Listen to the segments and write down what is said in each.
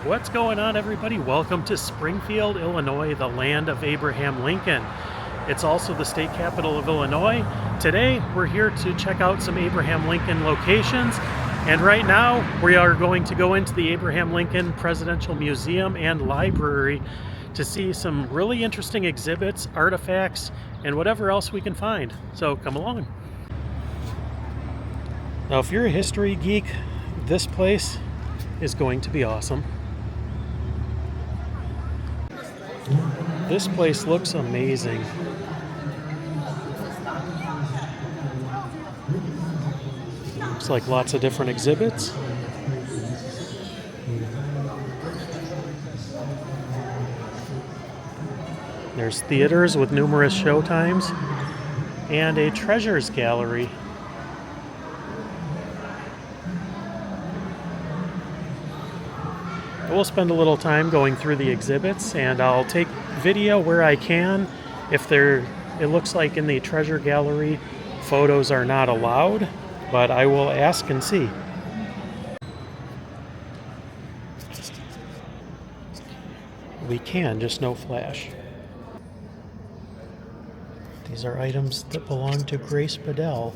What's going on, everybody? Welcome to Springfield, Illinois, the land of Abraham Lincoln. It's also the state capital of Illinois. Today, we're here to check out some Abraham Lincoln locations. And right now, we are going to go into the Abraham Lincoln Presidential Museum and Library to see some really interesting exhibits, artifacts, and whatever else we can find. So come along. Now, if you're a history geek, this place is going to be awesome. This place looks amazing. Looks like lots of different exhibits. There's theaters with numerous showtimes and a treasures gallery. We'll spend a little time going through the exhibits, and I'll take video where I can. It looks like in the treasure gallery, photos are not allowed, but I will ask and see. We can, just no flash. These are items that belong to Grace Bedell.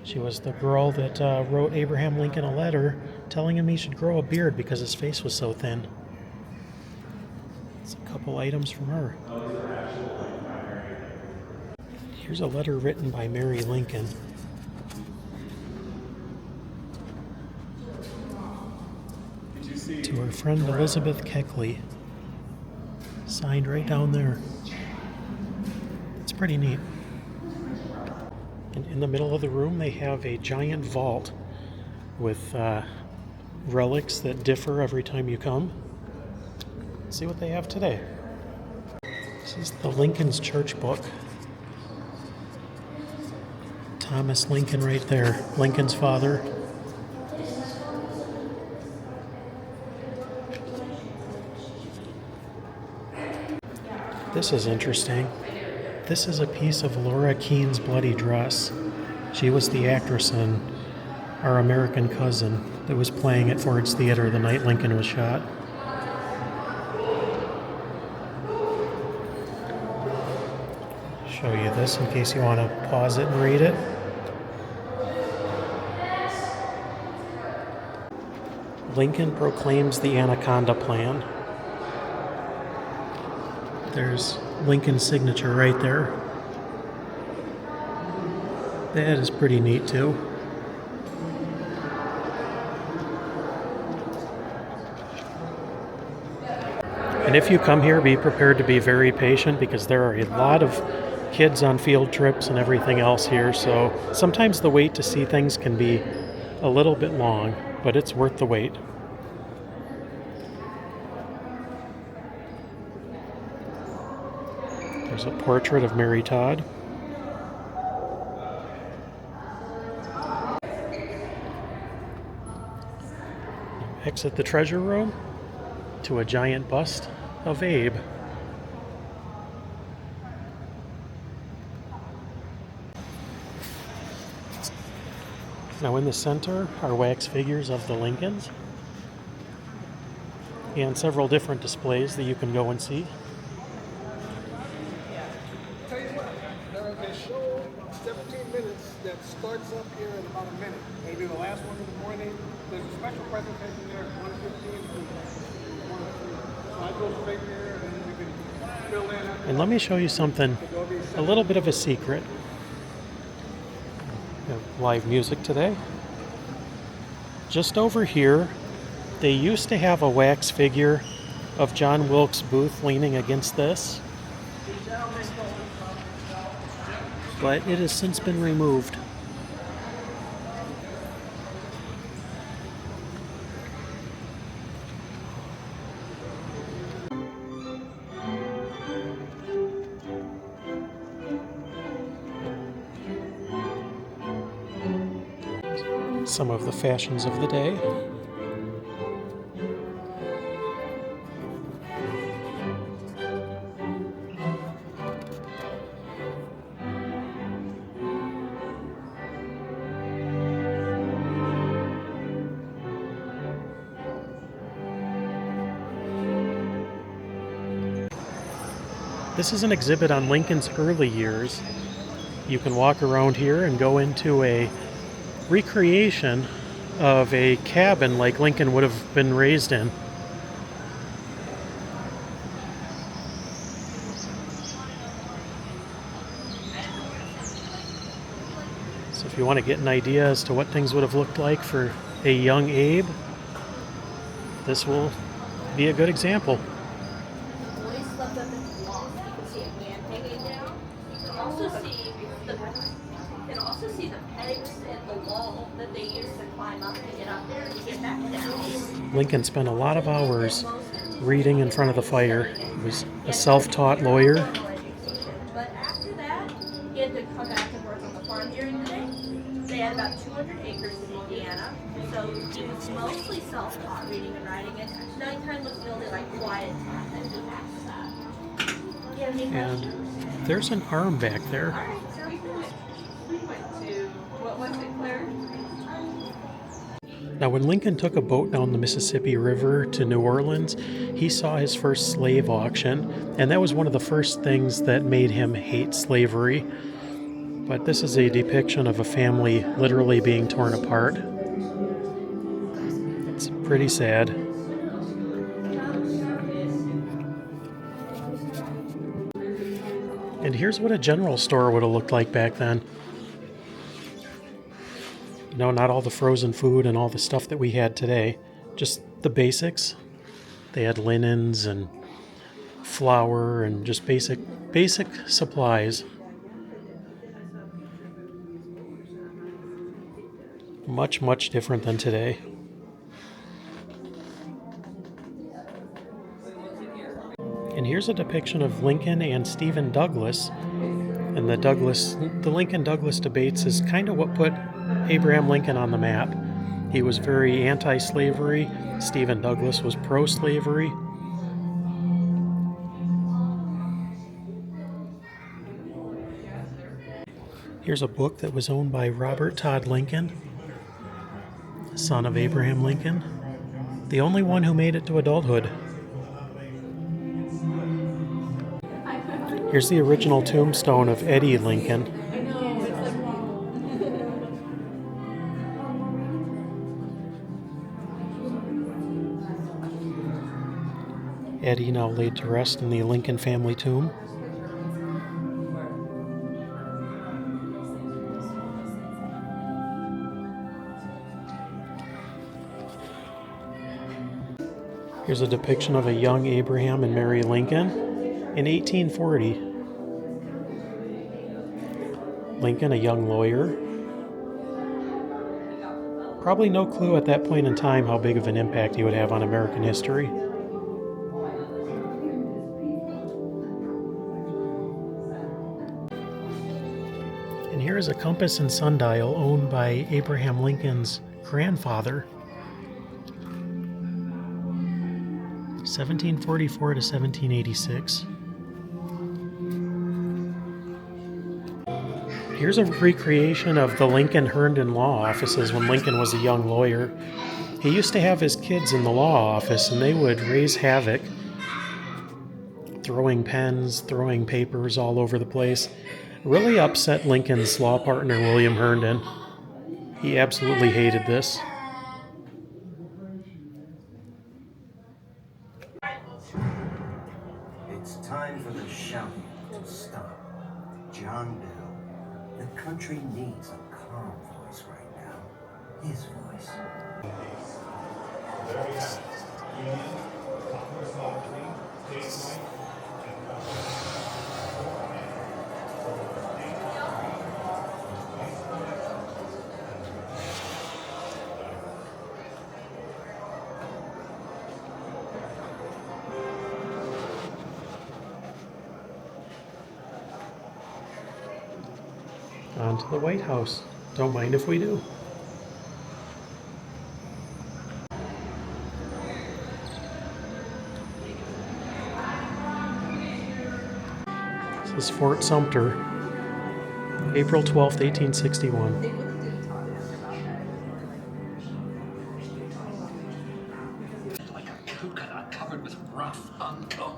She was the girl that wrote Abraham Lincoln a letter telling him he should grow a beard because his face was so thin. It's a couple items from her. Here's a letter written by Mary Lincoln. To her friend Elizabeth Keckley. Signed right down there. It's pretty neat. And in the middle of the room, they have a giant vault with relics that differ every time you come. Let's see what they have today. This is the Lincoln's Church Book. Thomas Lincoln right there, Lincoln's father. This is interesting. This is a piece of Laura Keene's bloody dress. She was the actress in Our American Cousin that was playing at Ford's Theater the night Lincoln was shot. Show you this in case you want to pause it and read it. Lincoln proclaims the Anaconda Plan. There's Lincoln's signature right there. That is pretty neat too. And if you come here, be prepared to be very patient because there are a lot of kids on field trips and everything else here. So sometimes the wait to see things can be a little bit long, but it's worth the wait. There's a portrait of Mary Todd. Exit the treasure room to a giant bust of Abe. Now in the center are wax figures of the Lincolns and several different displays that you can go and see. Tell you what, there's a show 17 minutes that starts up here in about a minute. Maybe the last one in the morning. There's a special presentation there at 1:15. So I go straight there and then we can fill in. And let me show you something, a little bit of a secret. We have live music today. Just over here, they used to have a wax figure of John Wilkes Booth leaning against this, but it has since been removed. Some of the fashions of the day. This is an exhibit on Lincoln's early years. You can walk around here and go into a recreation of a cabin like Lincoln would have been raised in. So if you want to get an idea as to what things would have looked like for a young Abe, this will be a good example. Boys slept up in the loft. You can see a man hanging down. You can also see the pegs in the wall that they used to climb up to get up there to get back down. Lincoln spent a lot of hours reading in front of the fire. He was a self-taught lawyer. But after that, he had to come back and work on the farm during the day. They had about 200 acres in Indiana, so he was mostly self-taught reading and writing. And nighttime was the only quiet time that he had that. And there's an arm back there. All right, sounds good. We went to, what was it, Claire? Now, when Lincoln took a boat down the Mississippi River to New Orleans, he saw his first slave auction, and that was one of the first things that made him hate slavery. But this is a depiction of a family literally being torn apart. It's pretty sad. And here's what a general store would have looked like back then. You know, not all the frozen food and all the stuff that we had today, just the basics. They had linens and flour and just basic supplies. Much, much different than today. And here's a depiction of Lincoln and Stephen Douglas. And the Lincoln-Douglas debates is kind of what put Abraham Lincoln on the map. He was very anti-slavery. Stephen Douglas was pro-slavery. Here's a book that was owned by Robert Todd Lincoln, son of Abraham Lincoln, the only one who made it to adulthood. Here's the original tombstone of Eddie Lincoln. Eddie now laid to rest in the Lincoln family tomb. Here's a depiction of a young Abraham and Mary Lincoln in 1840. Lincoln, a young lawyer. Probably no clue at that point in time how big of an impact he would have on American history. And here is a compass and sundial owned by Abraham Lincoln's grandfather. 1744 to 1786. Here's a recreation of the Lincoln Herndon law offices when Lincoln was a young lawyer. He used to have his kids in the law office and they would raise havoc, throwing pens, throwing papers all over the place. Really upset Lincoln's law partner, William Herndon. He absolutely hated this. It's time for the shouting to stop. John Bell, the country needs a calm voice right now. His voice. On to the White House. Don't mind if we do. This is Fort Sumter, April 12th, 1861.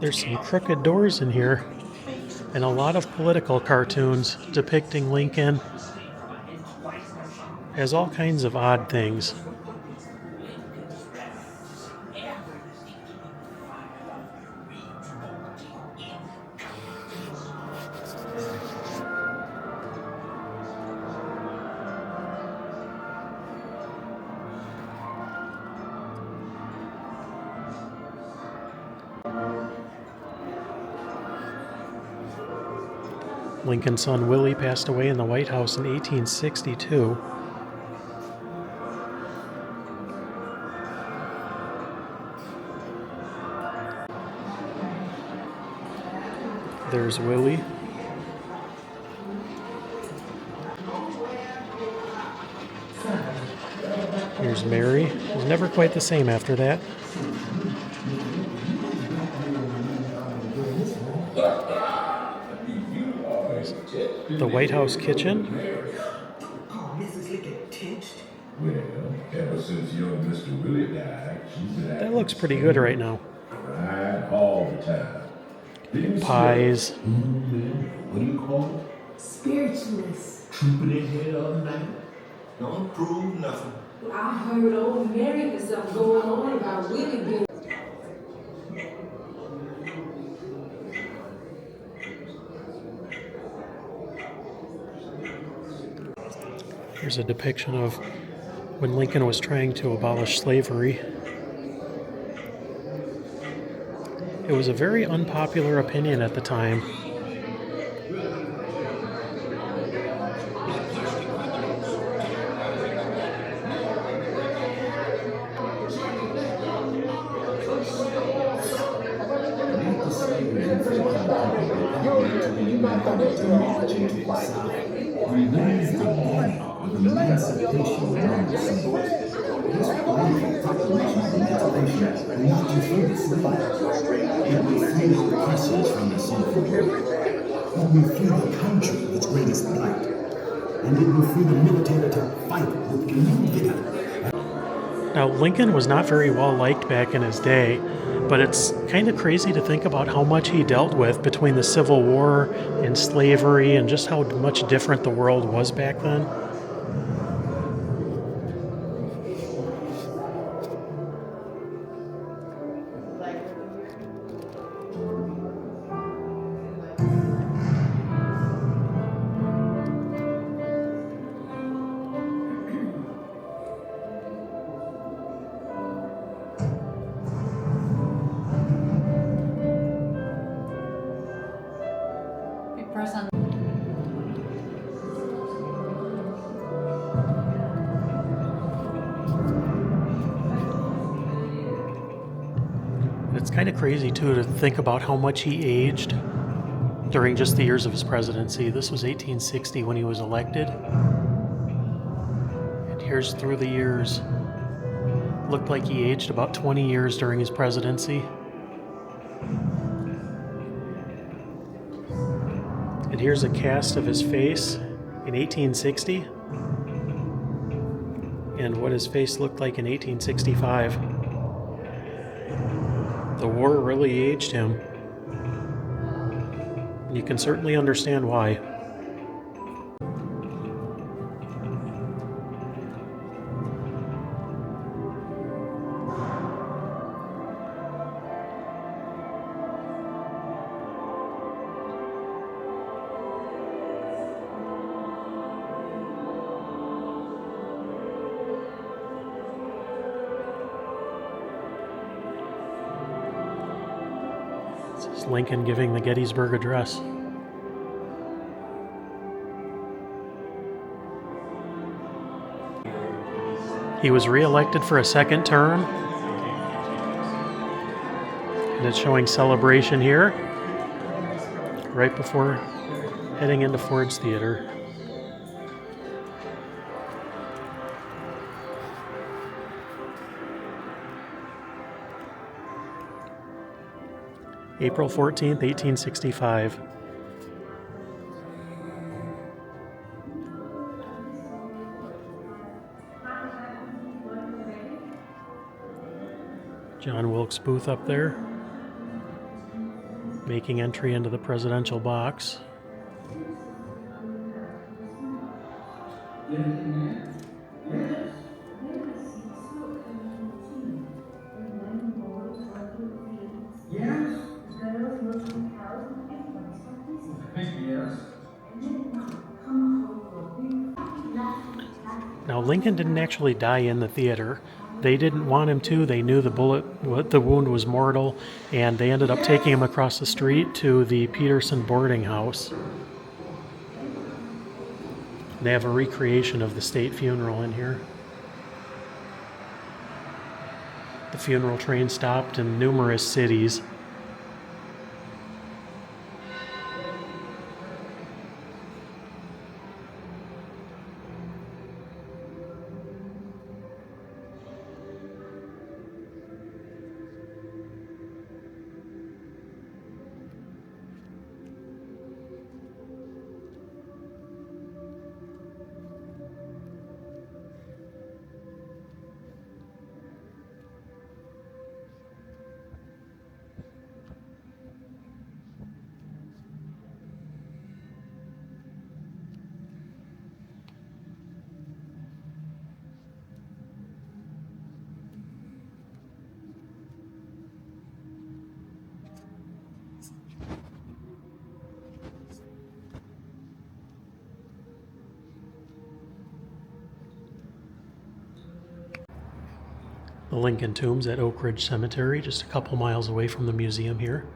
There's some crooked doors in here. and a lot of political cartoons depicting Lincoln as all kinds of odd things. Lincoln's son Willie passed away in the White House in 1862. There's Willie. Here's Mary. It was never quite the same after that. The White House kitchen. Oh, Mrs. Lickett titched. Well, ever since young Mr. Willie died, she's been That looks pretty good right now. right all the time. Didn't you Pies. see that? What do you call it? Spiritualist. Trooping in here the other night? Don't prove nothing. I heard old Mary and something going on about Willie being. Here's a depiction of when Lincoln was trying to abolish slavery. It was a very unpopular opinion at the time. It will free the country of its greatest blight, and it will free the military to fight with renewed vigor. Now, Lincoln was not very well liked back in his day, but it's kind of crazy to think about how much he dealt with between the Civil War and slavery and just how much different the world was back then. It's kind of crazy, too, to think about how much he aged during just the years of his presidency. This was 1860 when he was elected. And here's through the years. Looked like he aged about 20 years during his presidency. And here's a cast of his face in 1860 and what his face looked like in 1865. The war really aged him. You can certainly understand why. This is Lincoln giving the Gettysburg Address. He was re-elected for a second term. And it's showing celebration here, right before heading into Ford's Theater. April 14th, 1865. John Wilkes Booth up there. making entry into the presidential box. Now, Lincoln didn't actually die in the theater. They didn't want him to. They knew the wound was mortal, and they ended up taking him across the street to the Peterson boarding house. They have a recreation of the state funeral in here. The funeral train stopped in numerous cities. The Lincoln Tomb's at Oak Ridge Cemetery, just a couple miles away from the museum here.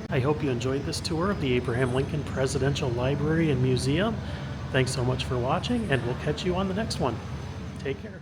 I hope you enjoyed this tour of the Abraham Lincoln Presidential Library and Museum. Thanks so much for watching, and we'll catch you on the next one. Take care.